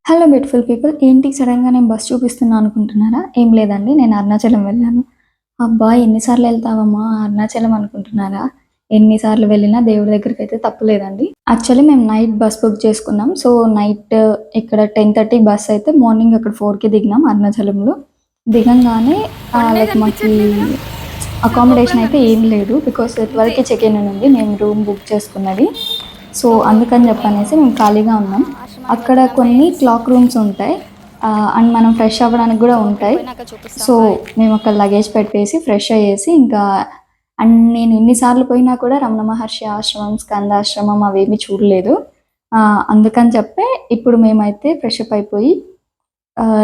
Hello beautiful people. ఏంటి సడన్‌గా నేను బస్ చూపిస్తున్నా అనుకుంటున్నారా? ఏం లేదండి. నేను అరుణాచలం వెళ్ళాను. అబ్బా! ఎన్ని సార్లు ఎళ్తావమ్మా అరుణాచలం అనుకుంటున్నారా? ఎన్ని సార్లు వెళ్ళినా దేవుడి దగ్గరికైతే తప్పులేదండి. యాక్చువల్లీ మేము నైట్ బస్ బుక్ చేసుకున్నాం. సో, నైట్ ఇక్కడ 10:30 బస్ అయితే మార్నింగ్ అక్కడ 4కి దిగినాం అరుణాచలంలో. దిగంగానే కొండే లైక్ మాకీ కనిపించట్లేదురా. అసలు గోపురం అకామిడేషన్ అయితే ఏం కనిపిస్తుంది లేదు. బికాజ్ అంతే. 12కి చెక్ ఇన్ అని ఉంది. మేము రూమ్ బుక్ చేసుకున్నది. సో, సో అందుకని ఇప్పుడు మేము చెప్పనేసి మేము ఖాళీగా ఉన్నాం. ఆశ్రమానికి అక్కడ వెళ్తున్నాం కొన్ని ఫ్రెండ్స్. క్లాక్ రూమ్స్ ఉంటాయి. అండ్ మనం ఫ్రెష్ అవ్వడానికి గూడా సో అక్కడికి ఉంటాయి. పోయినాక చూపిస్తాం. So, bye. మేమక్కడ లగేజ్ పెట్టేసి, ఫ్రెష్ అయ్యేసి ఇంకా అండ్ నేను ఎన్ని సార్లు పోయినా కూడా రమణ మహర్షి ఆశ్రమం, స్కందాశ్రమం అవేమీ చూడలేదు. అందుకని చెప్పే ఇప్పుడు మేమైతే ఫ్రెషప్ అయిపోయి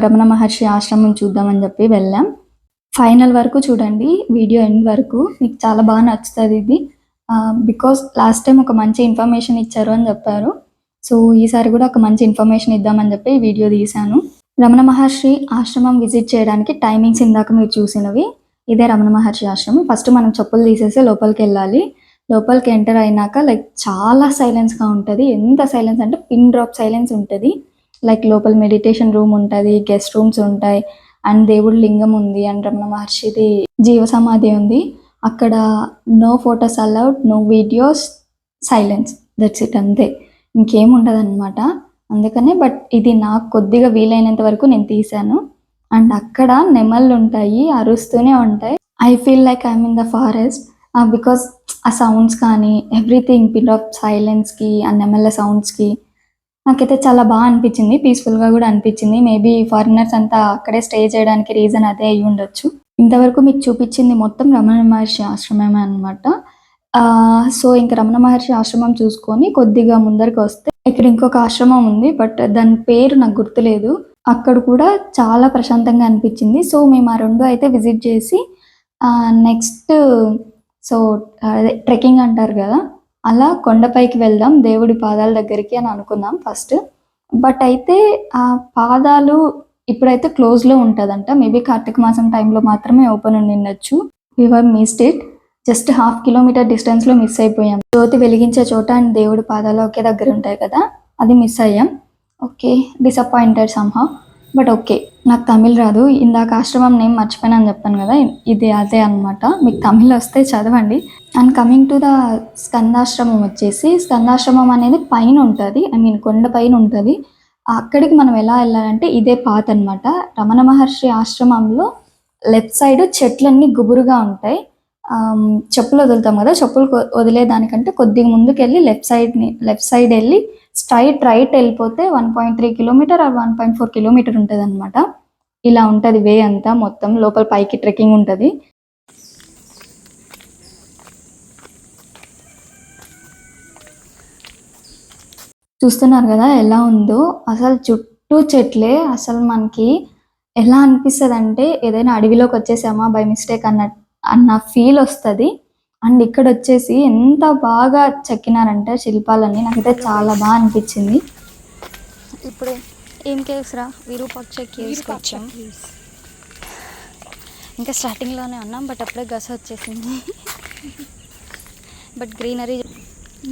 రమణ మహర్షి ఆశ్రమం చూద్దామని జెప్పి వెళ్ళాం. ఫైనల్ వరకు చూడండి. వీడియో ఎండ్ వరకు. మీకు చాలా బాగా నచ్చుతదిది. బికాజ్ లాస్ట్ టైమ్ ఒక మంచి ఇన్ఫర్మేషన్ ఇచ్చారు అని జెప్పారు. సో, ఈసారి గూడా ఒక మంచి ఇన్ఫర్మేషన్ ఇద్దామని జెప్పి ఈ వీడియో తీశాను. రమణ మహర్షి ఆశ్రమం విజిట్ చేయడానికి టైమింగ్స్ ఇందాక మీరు చూసినవి. ఇదే రమణ మహర్షి ఆశ్రమం. ఫస్ట్ మనం చెప్పులు తీసేసి లోపలికెళ్ళాలి. లోపలికి ఎంటర్ అయినాక లైక్ చాలా సైలెన్స్‌గా ఉంటది. ఎంత సైలెన్స్ అంటే పిన్ డ్రాప్ సైలెన్స్ ఉంటది. లైక్ లోపల మెడిటేషన్ రూమ్ ఉంటది. గెస్ట్ రూమ్స్ ఉంటాయి. అండ్ దేవుడి లింగం ఉంది. అండ్ రమణ మహర్షిది జీవ సమాధి ఉంది. అక్కడ no photos allowed, no videos, silence. That's it అంతే. ఇంకేం ఉండదనమాట. అందుకనే బట్ ఇది నాకు కొద్దిగా వీలైనంత వరకు నేను తీశాను. అండ్ అక్కడ నెమళ్ళుంటాయి. అరుస్తూనే ఉంటాయి. I feel like I'm in the forest. Because ఆ సౌండ్స్ కానీ ఎవ్రీథింగ్ పిన్ ఆఫ్ సైలెన్స్‌కి, ఆ నెమళ్ళ సౌండ్స్‌కి నాకైతే చాలా అనిపిచ్చింది. పీస్‌ఫుల్‌గా గూడా అనిపిచ్చింది. మేబీ ఫారినర్స్ అంతా అక్కడే స్టే చేయడానికి రీజన్ అదే అయ్యుండొచ్చు. ఇంతవరకు మీకు చూపిచ్చింది మొత్తం రమణ మహర్షి ఆశ్రమమే అనమాట. సో, ఇంక రమణ మహర్షి ఆశ్రమం చూసుకొని కొద్దిగా ముందరకొస్తే ఇక్కడ ఇంకొక ఆశ్రమం ఉంది. బట్ దాని పేరు నాకు గుర్తులేదు. అక్కడ కూడా చాలా ప్రశాంతంగా అనిపిచ్చింది. సో, మేము ఆ 2 అయితే విజిట్ చేసి నెక్స్ట్ సో, అదే ట్రెక్కింగ్ అంటారు గదా! అలా కొండపైకి వెళ్దాం దేవుడి పాదాల దగ్గరికి అని అనుకున్నాం ఫస్ట్. బట్ అయితే ఆ పాదాలు ఇప్పుడైతే క్లోజ్‌లో ఉంటదంట. మేబీ కార్తీక మాసం టైంలో మాత్రమే ఓపెన్ ఉండిండొచ్చు. We were missed it. Just half kilometre డిస్టెన్స్‌లో మిస్ అయిపోయాం. జ్యోతి వెలిగించే చోట అండ్ దేవుడి పాదాలు ఒకే దగ్గర ఉంటాయి కదా! అది మిస్ అయ్యాం. Okay. Disappointed somehow. But okay. నాకు తమిళ్ రాదు. ఇందాక ఆశ్రమం నేమ్ మర్చిపోయానని చెప్పాను గదా! ఇది అదే అనమాట. మీకు తమిళ్ వస్తే చదవండి. అండ్ కమింగ్ టు ద స్కందాశ్రమం వచ్చేసి, స్కందాశ్రమం అనేది పైనుంటది. ఐ మీన్ కొండ పైనుంటది. అక్కడికి మనం ఎలా ఎళ్ళాలంటే ఇదే పాత్ అనమాట. రమణ మహర్షి ఆశ్రమంలో లెఫ్ట్ సైడ్ చెట్లన్నీ గుబురుగా ఉంటాయి. చెప్పులు వదులుతాం గదా! చెప్పులు వదిలేదానికంటే కొద్దిగా ముందుకెళ్ళి లెఫ్ట్ సైడ్ ఎళ్లి స్ట్రెయిట్ రైట్ ఎళ్ళిపోతే 1.3 కిలోమీటర్ ఆర్ 1.4 కిలోమీటర్ ఉంటదనమాట. ఇలా ఉంటది వే అంతా మొత్తం. లోపల పైకి ట్రెక్కింగ్ ఉంటది. చూస్తున్నారు గదా! ఎలా ఉందో. అసలు చుట్టూ చెట్లే. అసలు మనకి ఎలా అనిపిస్తదంటే ఏదైనా అడవిలోకొచ్చేసామా బై మిస్టేక్ అన్న ఫీలొస్తది. అండ్ ఇక్కడొచ్చేసి ఎంత బాగా చెక్కినారంటే శిల్పాలన్నీ నాకైతే హలో చాలా గైస్. అనిపిచ్చింది. ఇప్పుడు ఏం కేవ్స్ రా? విరూపాక్ష కేవ్స్కి వచ్చాం. ఇంకా స్టార్టింగ్లోనే ఉన్నాం. బట్ అప్పుడే గస వచ్చేసింది. బట్ గ్రీనరీ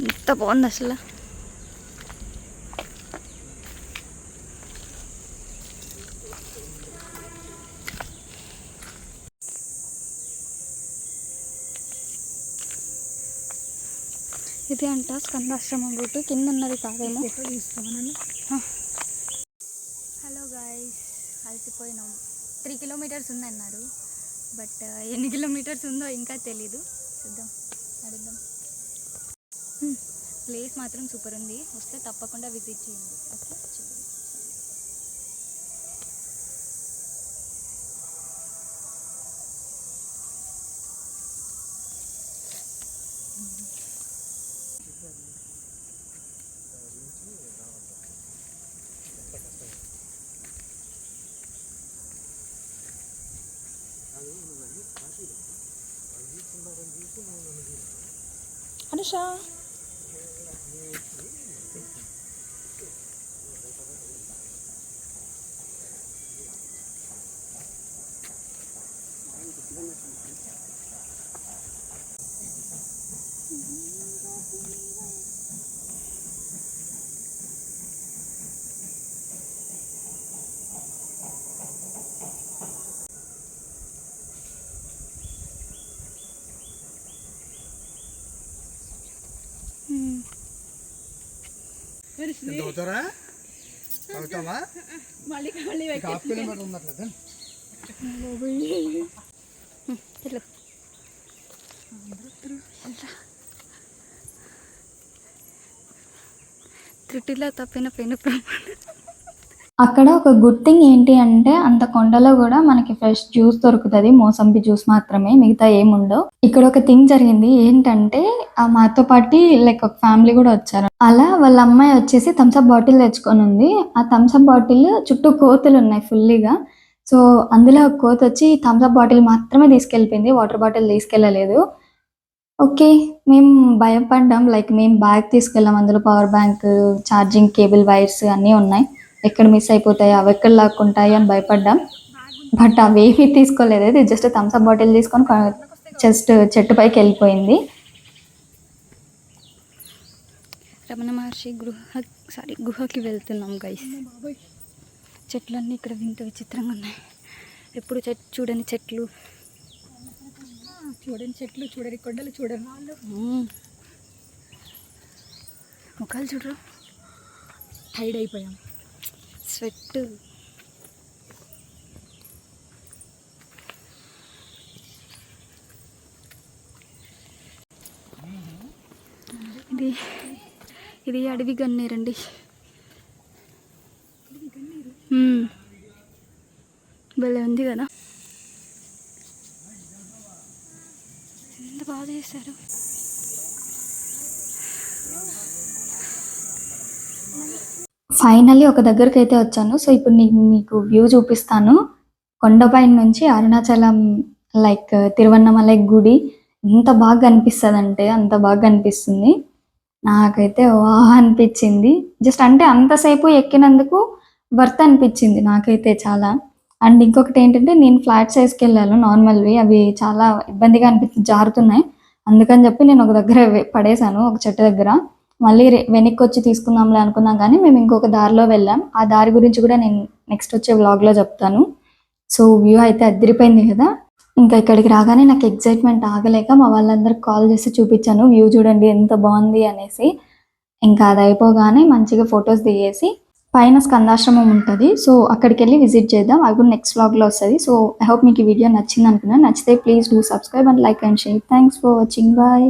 ఎంత బాగుంది అసలు. ఇది అంట స్కందాశ్రమం రూట్. కింద ఉన్నది కాదేమో. హలో గాయస్, అలసిపోయినాం. 3 కిలోమీటర్స్ ఉందన్నారు. బట్ ఎన్ని కిలోమీటర్స్ ఉందో ఇంకా తెలీదు. చూద్దాం, అడుగుదాం. ప్లేస్ మాత్రం సూపర్ ఉంది. వస్తే తప్పకుండా విజిట్ చేయండి. ఓకే, చూద్దాం. అనుష, ఎంత అవుతారా అవుతావా కాపులు మాట ఉన్నట్లేదు త్రుటిలో తప్పిన పెను ప్రమాదం. అక్కడ ఒక గుడ్ థింగ్ ఏంటి అంటే అంత కొండలో కూడా మనకి ఫ్రెష్ జ్యూస్ దొరుకుతుంది, మోసంబి జ్యూస్ మాత్రమే, మిగతా ఏముండవు. ఇక్కడ ఒక థింగ్ జరిగింది ఏంటంటే మాతో పాటు లైక్ ఒక ఫ్యామిలీ కూడా వచ్చారు. అలా వాళ్ళ అమ్మాయి వచ్చేసి థమ్స్అప్ బాటిల్ తెచ్చుకొని ఉంది. ఆ థమ్స్అప్ బాటిల్ చుట్టూ కోతులు ఉన్నాయి ఫుల్లీగా. సో అందులో ఒక కోత వచ్చి థమ్స్అప్ బాటిల్ మాత్రమే తీసుకెళ్ళిపోయింది, వాటర్ బాటిల్ తీసుకెళ్ళలేదు. ఓకే, మేము భయపడ్డాం. లైక్ మేము బ్యాగ్ తీసుకెళ్ళాం, అందులో power bank, charging cable, wires అన్నీ ఉన్నాయి. ఎక్కడ మిస్ అయిపోతాయి, అవి ఎక్కడ లాక్కుంటాయి అని భయపడ్డాం. బట్ అవేమీ తీసుకోలేదు, ఇది జస్ట్ థమ్స్అప్ బాటిల్ తీసుకొని జస్ట్ చెట్టు పైకి వెళ్ళిపోయింది. రమణ మహర్షి గుహకి వెళ్తున్నాం గైస్. చెట్లన్నీ ఇక్కడ వింత విచిత్రంగా ఉన్నాయి. ఎప్పుడు చూడని చెట్లు, చూడని కొండలు, చూడని వాళ్ళు, ముఖాలు చూడరు. టైడ్ అయిపోయాం, స్వెట్. ఇది అడవి గన్నేరండి. భలే ఉంది కదా, ఎంత బాగా చేశారు. ఫైనల్లీ ఒక దగ్గరికి అయితే వచ్చాను. సో ఇప్పుడు మీకు వ్యూ చూపిస్తాను. కొండపైన నుంచి అరుణాచలం లైక్ తిరువన్నమలై గుడి ఎంత బాగా అనిపిస్తుంది అంటే అంత బాగా అనిపిస్తుంది. నాకైతే వాహ్ అనిపించింది. జస్ట్ అంటే అంతసేపు ఎక్కినందుకు వర్త్ అనిపించింది నాకైతే చాలా. అండ్ ఇంకొకటి ఏంటంటే నేను ఫ్లాట్ సైజ్కి వెళ్ళాను, నార్మల్వి అవి చాలా ఇబ్బందిగా అనిపించింది, జారుతున్నాయి. అందుకని చెప్పి నేను ఒక దగ్గర పడేశాను, ఒక చెట్టు దగ్గర. మళ్ళీ వెనక్కి వచ్చి తీసుకుందాంలే అనుకున్నాం, కానీ మేము ఇంకొక దారిలో వెళ్ళాం. ఆ దారి గురించి కూడా నేను నెక్స్ట్ వచ్చే వ్లాగ్లో చెప్తాను. సో వ్యూ అయితే అదిరిపోయింది కదా. ఇంకా ఇక్కడికి రాగానే నాకు ఎగ్జైట్మెంట్ ఆగలేక మా వాళ్ళందరికి కాల్ చేసి చూపించాను, వ్యూ చూడండి ఎంత బాగుంది అనేసి. ఇంకా అది అయిపోగానే మంచిగా ఫొటోస్ దిగేసి పైన స్కందాశ్రమం ఉంటుంది, సో అక్కడికి వెళ్ళి విజిట్ చేద్దాం. అది కూడా నెక్స్ట్ వ్లాగ్లో వస్తుంది. సో ఐ హోప్ మీకు ఈ వీడియో నచ్చింది అనుకున్నాను. నచ్చితే please do subscribe and like and share. Thanks for watching, bye.